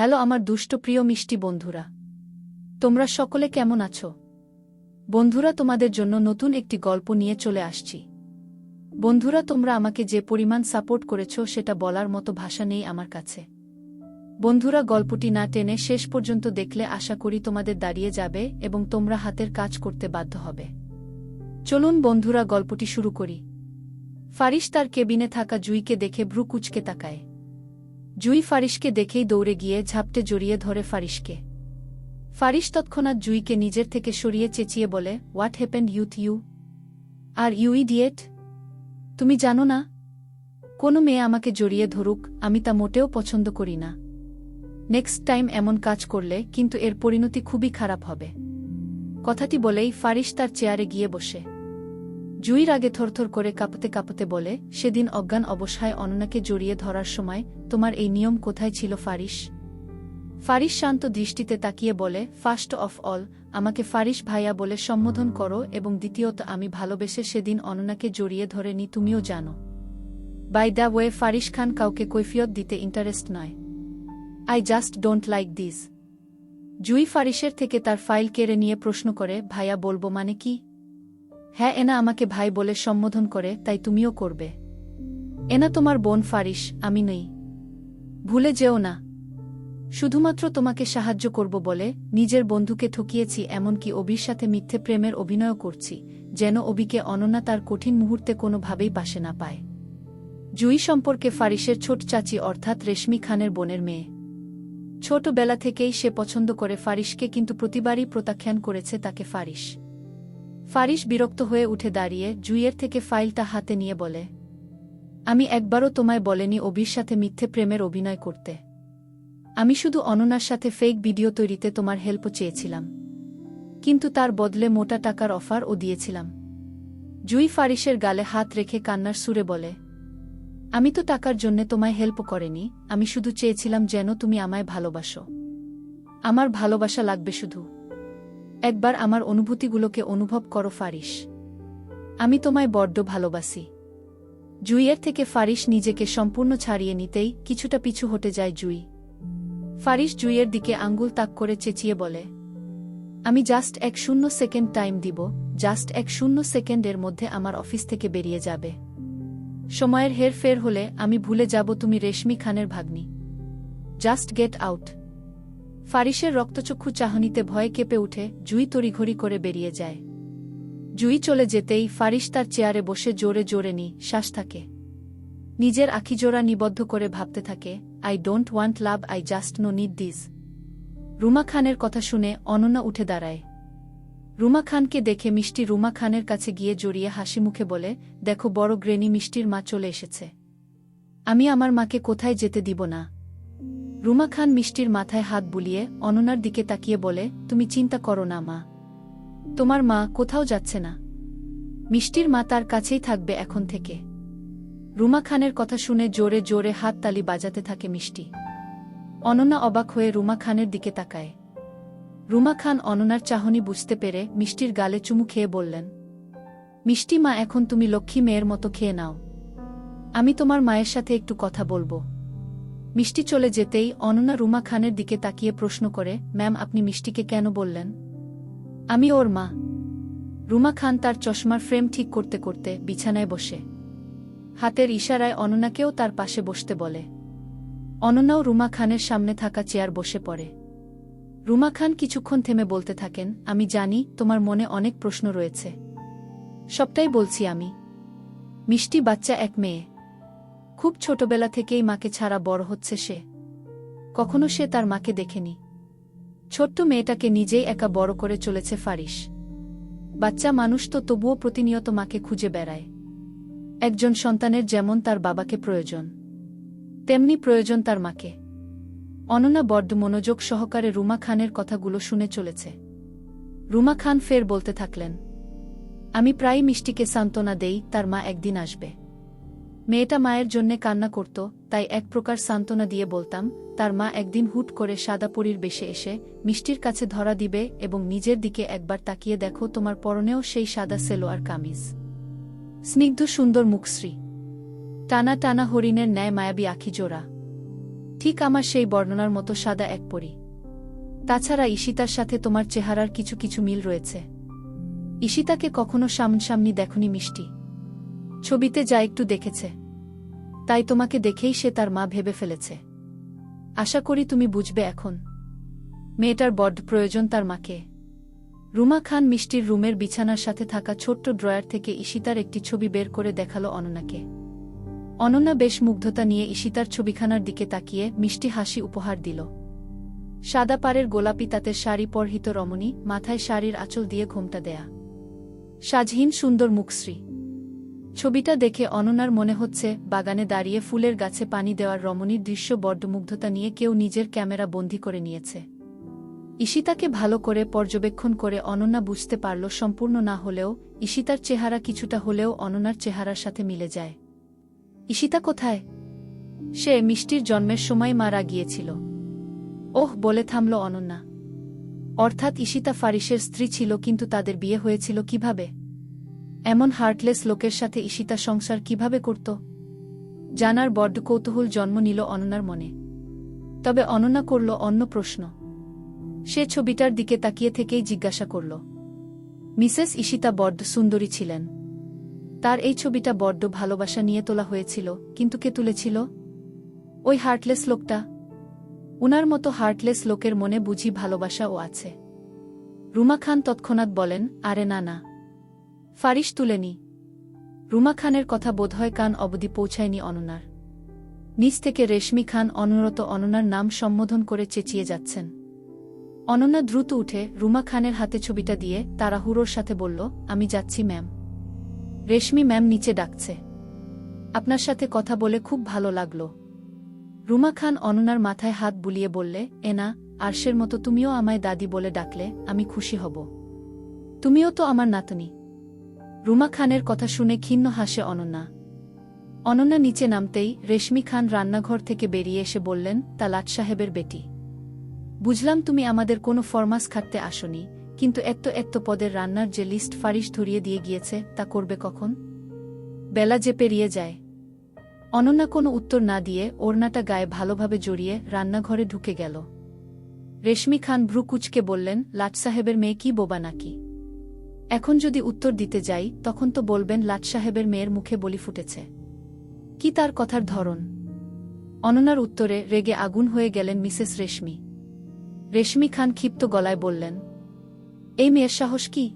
Hello আমার দুষ্ট প্রিয় মিষ্টি বন্ধুরা, তোমরা সকলে কেমন আছো? বন্ধুরা, তোমাদের জন্য নতুন একটি গল্প নিয়ে চলে আসছি। বন্ধুরা, তোমরা আমাকে যে পরিমাণ সাপোর্ট করেছো সেটা বলার মতো ভাষা নেই আমার কাছে। বন্ধুরা, গল্পটি না টেনে শেষ পর্যন্ত দেখলে আশা করি তোমাদের দাঁড়িয়ে যাবে এবং তোমরা হাতের কাজ করতে বাধ্য হবে। চলুন বন্ধুরা, গল্পটি শুরু করি। ফারিস তার কেবিনে থাকা জুইকে দেখে ভ্রু কুঁচকে তাকায়। জুই ফারিসকে দেখেই দৌড়ে গিয়ে ঝাপটে জড়িয়ে ধরে ফারিসকে। ফারিস তৎক্ষণাৎ জুইকে নিজের থেকে সরিয়ে চেঁচিয়ে বলে, what happened you? Are you idiot? তুমি জানো না, কোনো মেয়ে আমাকে জড়িয়ে ধরুক, আমি তা মোটেও পছন্দ করি না। নেক্সট টাইম এমন কাজ করলে কিন্তু এর পরিণতি খুবই খারাপ হবে। কথাটি বলেই ফারিস তার চেয়ারে গিয়ে বসে। জুইর আগে থরথর করে কাঁপতে কাঁপতে বলে, সেদিন অজ্ঞান অবস্থায় অননাকে জড়িয়ে ধরার সময় তোমার এই নিয়ম কোথায় ছিল ফারিস? ফারিস শান্ত দৃষ্টিতে তাকিয়ে বলে, ফার্স্ট অফ অল আমাকে ফারিস ভাইয়া বলে সম্বোধন করো, এবং দ্বিতীয়ত আমি ভালোবেসে সেদিন অননাকে জড়িয়ে ধরে নি, তুমিও জানো। By the way, Faris Khan কাউকে কৈফিয়ত দিতে ইন্টারেস্ট নয়। I just don't like this. Jui ফারিসের থেকে তার ফাইল কেড়ে নিয়ে প্রশ্ন করে, ভাইয়া বলবো মানে কি? হ্যাঁ, এনা আমাকে ভাই বলে সম্বোধন করে, তাই তুমিও করবে? এনা তোমার বোন ফারিস, আমি নই। ভুলে যেও না। শুধুমাত্র তোমাকে সাহায্য করব বলে নিজের বন্ধুকে ঠকিয়েছি, এমনকি অবির সাথে মিথ্যে প্রেমের অভিনয় করছি, যেন অবিকে অনন্যা তার কঠিন মুহূর্তে কোনোভাবেই পাশে না পায়। জুই সম্পর্কে ফারিসের ছোট চাচি অর্থাৎ রেশমি খানের বোনের মেয়ে। ছোটবেলা থেকেই সে পছন্দ করে ফারিসকে, কিন্তু প্রতিবারই প্রত্যাখ্যান করেছে তাকে ফারিস। ফারিস বিরক্ত হয়ে উঠে দাঁড়িয়ে জুইয়ের থেকে ফাইলটা হাতে নিয়ে বলে, আমি একবারও তোমায় বলেনি অবির সাথে মিথ্যে প্রেমের অভিনয় করতে। আমি শুধু অনন্যার সাথে ফেক ভিডিও তৈরিতে তোমার হেল্প চেয়েছিলাম, কিন্তু তার বদলে মোটা টাকার অফারও দিয়েছিলাম। জুই ফারিসের গালে হাত রেখে কান্নার সুরে বলে, আমি তো টাকার জন্যে তোমায় হেল্প করিনি, আমি শুধু চেয়েছিলাম যেন তুমি আমায় ভালোবাসো। আমার ভালোবাসা লাগবে শুধু একবার, আমার অনুভূতিগুলোকে অনুভব করো ফারিস। আমি তোমায় বড্ড ভালোবাসি। জুইয়ের থেকে ফারিস নিজেকে সম্পূর্ণ ছাড়িয়ে নিতেই কিছুটা পিছু হটে যায় জুই। ফারিস জুইয়ের দিকে আঙ্গুল তাক করে চেঁচিয়ে বলে, আমি জাস্ট 1 সেকেন্ড টাইম দিব, জাস্ট 1 সেকেন্ডের মধ্যে আমার অফিস থেকে বেরিয়ে যাবে। সময়ের হেরফের হলে আমি ভুলে যাব তুমি রেশমি খানের ভাগ্নি। Just get out. ফারিসের রক্তচক্ষু চাহনিতে ভয়ে কেঁপে উঠে জুই তড়িঘড়ি করে বেরিয়ে যায়। জুই চলে যেতেই ফারিস তার চেয়ারে বসে জোরে জোরে শ্বাস থাকে। নিজের আখিজোড়া নিবদ্ধ করে ভাবতে থাকে, I don't want love, I just no need this. Ruma খানের কথা শুনে অনন্যা উঠে দাঁড়ায়। রুমা খানকে দেখে মিষ্টি রুমা খানের কাছে গিয়ে জড়িয়ে হাসি মুখে বলে, দেখো বড় গ্রেনি, মিষ্টির মা চলে এসেছে। আমি আমার মাকে কোথায় যেতে দিব না। রুমা খান মিষ্টির মাথায় হাত বুলিয়ে অনন্যার দিকে তাকিয়ে বলে, তুমি চিন্তা করো না মা, তোমার মা কোথাও যাচ্ছে না। মিষ্টির মা তার কাছেই থাকবে এখন থেকে। রুমা খানের কথা শুনে জোরে জোরে হাত তালি বাজাতে থাকে মিষ্টি। অনন্যা অবাক হয়ে রুমা খানের দিকে তাকায়। রুমা খান অনন্যার চাহনি বুঝতে পেরে মিষ্টির গালে চুমু খেয়ে বললেন, মিষ্টি মা, এখন তুমি লক্ষ্মী মেয়ের মতো খেয়ে নাও। আমি তোমার মায়ের সাথে একটু কথা বলবো। মিষ্টি চলে যেতেই অনন্যা রুমা খানের দিকে তাকিয়ে প্রশ্ন করে, ম্যাম, আপনি মিষ্টিকে কেন বললেন? আমি ওর মা। রুমা খান তার চশমার ফ্রেম ঠিক করতে করতে বিছানায় বসে হাতের ইশারায় অনন্যাকেও তার পাশে বসতে বলে। অনন্যাও রুমা খানের সামনে থাকা চেয়ার বসে পড়ে। রুমা খান কিছুক্ষণ থেমে বলতে থাকেন, আমি জানি তোমার মনে অনেক প্রশ্ন রয়েছে। সবটাই বলছি আমি। মিষ্টি বাচ্চা এক মেয়ে, খুব ছোটবেলা থেকেই মাকে ছাড়া বড় হচ্ছে সে। কখনো সে তার মাকে দেখেনি। ছোট্ট মেয়েটাকে নিজেই একা বড় করে চলেছে ফারিস। বাচ্চা মানুষ তো তবুও প্রতিনিয়ত মাকে খুঁজে বেড়ায়। একজন সন্তানের যেমন তার বাবাকে প্রয়োজন, তেমনি প্রয়োজন তার মাকে। অনন্যা বড্ড মনোযোগ সহকারে রুমা খানের কথাগুলো শুনে চলেছে। রুমা খান ফের বলতে থাকলেন, আমি প্রায় মিষ্টিকে সান্ত্বনা দেই, তার মা একদিন আসবে। মেয়েটা মায়ের জন্যে কান্না করত, তাই এক প্রকার সান্ত্বনা দিয়ে বলতাম, তার মা একদিন হুট করে সাদা পরীর বেশে এসে মিষ্টির কাছে ধরা দিবে, এবং নিজের দিকে একবার তাকিয়ে দেখো, তোমার পরনেও সেই সাদা সেলোয়ার কামিজ, স্নিগ্ধ সুন্দর মুখশ্রী, টানা টানা হরিণের ন্যায় মায়াবী আখিজোড়া। ঠিক আমার সেই বর্ণনার মতো সাদা এক পরি। তাছাড়া ঈশিতার সাথে তোমার চেহারার কিছু কিছু মিল রয়েছে। ঈশিতাকে কখনো সামনাসামনি দেখনি মিষ্টি, ছবিতে যা একটু দেখেছে, তাই তোমাকে দেখেই সে তার মা ভেবে ফেলেছে। আশা করি তুমি বুঝবে এখন মেয়েটার বড্ড প্রয়োজন তার মাকে। রুমা খান মিষ্টির রুমের বিছানার সাথে থাকা ছোট্ট ড্রয়ার থেকে ঈশিতার একটি ছবি বের করে দেখালো অনন্যাকে। অনন্যা বেশ মুগ্ধতা নিয়ে ঈশিতার ছবিখানার দিকে তাকিয়ে মিষ্টি হাসি উপহার দিল। সাদা পাড়ের গোলাপি তাঁতের শাড়ি পরিহিত রমণী, মাথায় শাড়ির আঁচল দিয়ে ঘোমটা দেয়া, সাজহীন সুন্দর মুখশ্রী। ছবিটা দেখে অনন্যার মনে হচ্ছে বাগানে দাঁড়িয়ে ফুলের গাছে পানি দেওয়ার রমণীর দৃশ্য বড্ড মুগ্ধতা নিয়ে কেউ নিজের ক্যামেরা বন্দী করে নিয়েছে। ঈশিতাকে ভালো করে পর্যবেক্ষণ করে অনন্যা বুঝতে পারল সম্পূর্ণ না হলেও ঈশিতার চেহারা কিছুটা হলেও অনন্যার চেহারার সাথে মিলে যায়। ঈশিতা কোথায়? সে মিষ্টির জন্মের সময় মারা গিয়েছিল। ওহ বলে থামল অনন্যা। অর্থাৎ ঈশিতা ফারিসের স্ত্রী ছিল, কিন্তু তাদের বিয়ে হয়েছিল কিভাবে? এমন হার্টলেস লোকের সাথে ঈশিতা সংসার কিভাবে করত? জানার বড্ড কৌতূহল জন্ম নিল অনন্যার মনে। তবে অনন্যা করল অন্য প্রশ্ন। সে ছবিটার দিকে তাকিয়ে থেকেই জিজ্ঞাসা করল, মিসেস ঈশিতা বড্ড সুন্দরী ছিলেন। তার এই ছবিটা বড্ড ভালোবাসা নিয়ে তোলা হয়েছিল, কিন্তু কে তুলেছিল? ওই হার্টলেস লোকটা। উনার মতো হার্টলেস লোকের মনে বুঝি ভালোবাসাও আছে? রুমা খান তৎক্ষণাৎ বলেন, আরে না না, ফারিস তুলেনি। রুমা খানের কথা বোধহয় কান অবধি পৌঁছায়নি অনন্যার। নিচ থেকে রেশমি খান অনরত অনন্যার নাম সম্বোধন করে চেঁচিয়ে যাচ্ছেন। অনন্যা দ্রুত উঠে রুমা খানের হাতে ছবিটা দিয়ে তাড়াহুড়োর সাথে বলল, আমি যাচ্ছি ম্যাম। রেশমি ম্যাম নিচে ডাকছে। আপনার সাথে কথা বলে খুব ভালো লাগলো। রুমা খান অনন্যার মাথায় হাত বুলিয়ে বললে, এনা আরশের মতো তুমিও আমায় দাদি বলে ডাকলে আমি খুশি হব। তুমিও তো আমার নাতনি। রুমা খানের কথা শুনে ক্ষীণ হাসে অনন্যা। অনন্যা নিচে নামতেই রেশমি খান রান্নাঘর থেকে বেরিয়ে এসে বললেন, তা লাট সাহেবের বেটি। বুঝলাম তুমি আমাদের কোনো ফরমাস খাটতে আসনি, কিন্তু এত পদের রান্নার যে লিস্ট ফারিস ধরিয়ে দিয়ে গিয়েছে তা করবে কখন? বেলা যে পেরিয়ে যায়। অনন্যা কোনো উত্তর না দিয়ে ওড়নাটা গায়ে ভালোভাবে জড়িয়ে রান্নাঘরে ঢুকে গেল। রেশমি খান ভ্রু কুচকে বললেন, লাট সাহেবের মেয়ে কি বোবা নাকি? এখন যদি উত্তর দিতে যাই তখন তো বলবেন লাট সাহেবের মেয়ের মুখে বলি ফুটেছে। কি তার কথার ধরন? অনন্যার উত্তরে রেগে আগুন হয়ে গেলেন মিসেস রেশমি। রেশমি খান ক্ষিপ্ত গলায় বললেন, এই মেয়ের সাহস কি?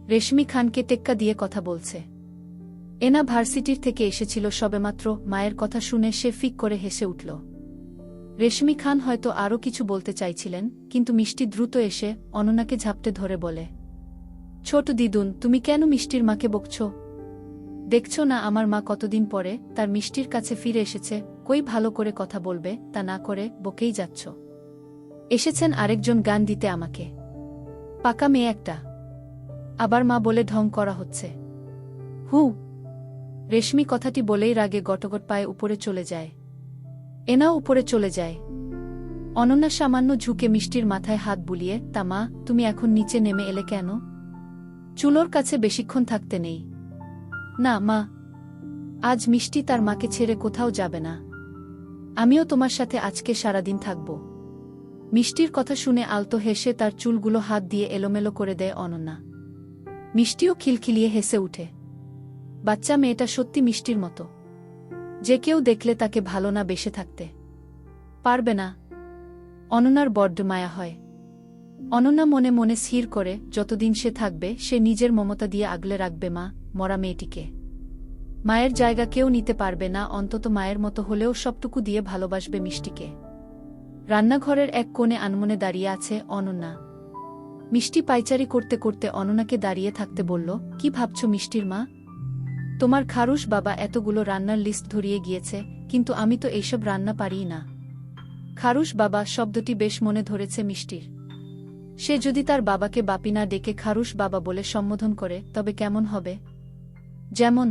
রেশমি খানকে টেক্কা দিয়ে কথা বলছে। এনা ভার্সিটির থেকে এসেছিল সবেমাত্র। মায়ের কথা শুনে সে ফিক করে হেসে উঠল। রেশমি খান হয়তো আরও কিছু বলতে চাইছিলেন, কিন্তু মিষ্টি দ্রুত এসে অনন্যাকে ঝাপটে ধরে বলে, ছোট দিদুন, তুমি কেন মিষ্টির মাকে বকছ? দেখছ না আমার মা কতদিন পরে তার মিষ্টির কাছে ফিরে এসেছে? কই ভালো করে কথা বলবে, তা না করে বকেই যাচ্ছ। এসেছেন আরেকজন গান দিতে আমাকে। পাকা মেয়ে একটা, আবার মা বলে ঢং করা হচ্ছে। হু। রেশমি কথাটি বলেই রাগে গটগট পায়ে উপরে চলে যায়। এনাও উপরে চলে যায়। অনন্যা সামান্য ঝুঁকে মিষ্টির মাথায় হাত বুলিয়ে, তা মা, তুমি এখন নিচে নেমে এলে কেন? চুলোর কাছে বেশিক্ষণ থাকতে নেই। না মা, আজ মিষ্টি তার মাকে ছেড়ে কোথাও যাবে না। আমিও তোমার সাথে আজকে সারাদিন থাকব। মিষ্টির কথা শুনে আলতো হেসে তার চুলগুলো হাত দিয়ে এলোমেলো করে দেয় অনন্যা। মিষ্টিও খিলখিলিয়ে হেসে উঠে। বাচ্চা মেয়েটা সত্যি মিষ্টির মতো, যে কেউ দেখলে তাকে ভালো না বেসে থাকতে পারবে না। অনন্যার বড্ড মায়া হয়। অনন্যা মনে মনে স্থির করে যতদিন সে থাকবে সে নিজের মমতা দিয়ে আগলে রাখবে মরা মেয়েটিকে। মায়ের জায়গা কেউ নিতে পারবে না, অন্তত মায়ের মতো হলেও সবটুকু দিয়ে ভালোবাসবে মিষ্টিকে। রান্নাঘরের এক কোণে আনমনে দাঁড়িয়ে আছে অনন্যা। মিষ্টি পাইচারি করতে করতে অনন্যাকে দাঁড়িয়ে থাকতে বলল, কি ভাবছ মিষ্টির মা? তোমার খারুশ বাবা এতগুলো রান্নার লিস্ট ধরিয়ে গিয়েছে, কিন্তু আমি তো এইসব রান্না পারিই না। খারুশ বাবা শব্দটি বেশ মনে ধরেছে মিষ্টির। সে যদি তার বাবাকে বাপি না ডেকে খারুশ বাবা বলে সম্বোধন করে তবে কেমন হবে? যেমন,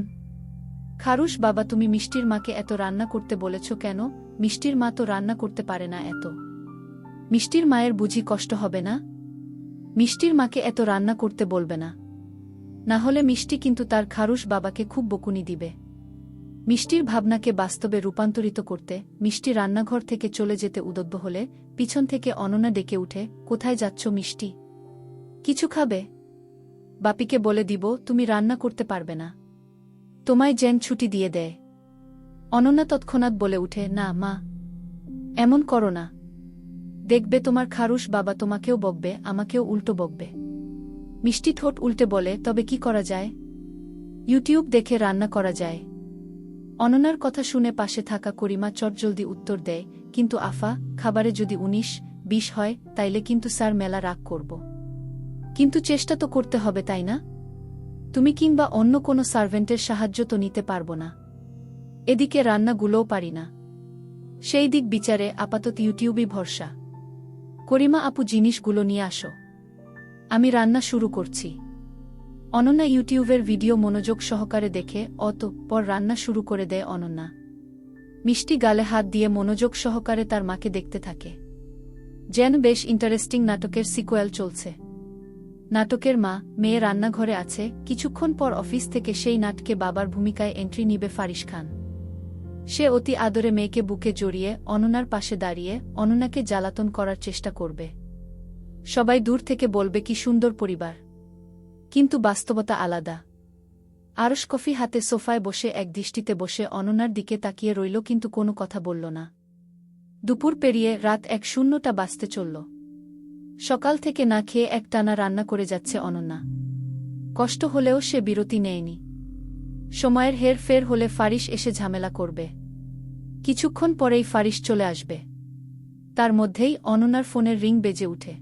খারুশ বাবা, তুমি মিষ্টির মাকে এত রান্না করতে বলেছ কেন? মিষ্টির মা তো রান্না করতে পারে না এত। মিষ্টির মায়ের বুঝি কষ্ট হবে না? মিষ্টির মাকে এত রান্না করতে বলবে না, না হলে মিষ্টি কিন্তু তার খারুশ বাবাকে খুব বকুনি দিবে। মিষ্টির ভাবনাকে বাস্তবে রূপান্তরিত করতে মিষ্টি রান্নাঘর থেকে চলে যেতে উদ্যত হলে পিছন থেকে অনন্যা ডেকে উঠে, কোথায় যাচ্ছ মিষ্টি? কিছু খাবে? বাপিকে বলে দিব তুমি রান্না করতে পারবে না। তোমায় জেন ছুটি দিয়ে দেয়। অনন্যা তৎক্ষণাৎ বলে উঠে, না মা, এমন করো না। দেখবে তোমার খারুশ বাবা তোমাকেও বকবে, আমাকেও উল্টো বকবে। মিষ্টি ঠোঁট উল্টে বলে, তবে কি করা যায়? ইউটিউব দেখে রান্না করা যায়। অনন্যার কথা শুনে পাশে থাকা করিমা চটজলদি উত্তর দেয়, কিন্তু আফা, খাবারে যদি 19-20 হয় তাইলে কিন্তু স্যার মেলা রাগ করব। কিন্তু চেষ্টা তো করতে হবে, তাই না? তুমি কিংবা অন্য কোনো সার্ভেন্টের সাহায্য তো নিতে পারব না। এদিকে রান্নাগুলোও পারি না। সেই দিক বিচারে আপাতত ইউটিউবই ভরসা। করিমা আপু, জিনিসগুলো নিয়ে আসো, আমি রান্না শুরু করছি। অনন্যা ইউটিউবের ভিডিও মনোযোগ সহকারে দেখে অতঃপর রান্না শুরু করে দেয় অনন্যা। মিষ্টি গালে হাত দিয়ে মনোযোগ সহকারে তার মাকে দেখতে থাকে। যেন বেশ ইন্টারেস্টিং নাটকের সিকুয়েল চলছে। নাটকের মা মেয়ে রান্নাঘরে আছে। কিছুক্ষণ পর অফিস থেকে সেই নাটকে বাবার ভূমিকায় এন্ট্রি নিবে ফারিস খান। সে অতি আদরে মেয়েকে বুকে জড়িয়ে অনন্যার পাশে দাঁড়িয়ে অনন্যাকে জ্বালাতন করার চেষ্টা করবে। সবাই দূর থেকে বলবে কি সুন্দর পরিবার, কিন্তু বাস্তবতা আলাদা। আরশ কফি হাতে সোফায় বসে একদৃষ্টিতে বসে অনন্যার দিকে তাকিয়ে রইল, কিন্তু কোনো কথা বলল না। দুপুর পেরিয়ে রাত 1:00টা বাজতে চলল। সকাল থেকে না খেয়ে একটানা রান্না করে যাচ্ছে অনন্যা। কষ্ট হলেও সে বিরতি নেয়নি। সময়ের হেরফের হলে ফারিস এসে ঝামেলা করবে। কিছুক্ষণ পরেই ফারিস চলে আসবে। তার মধ্যেই অনন্যার ফোনের রিং বেজে উঠে।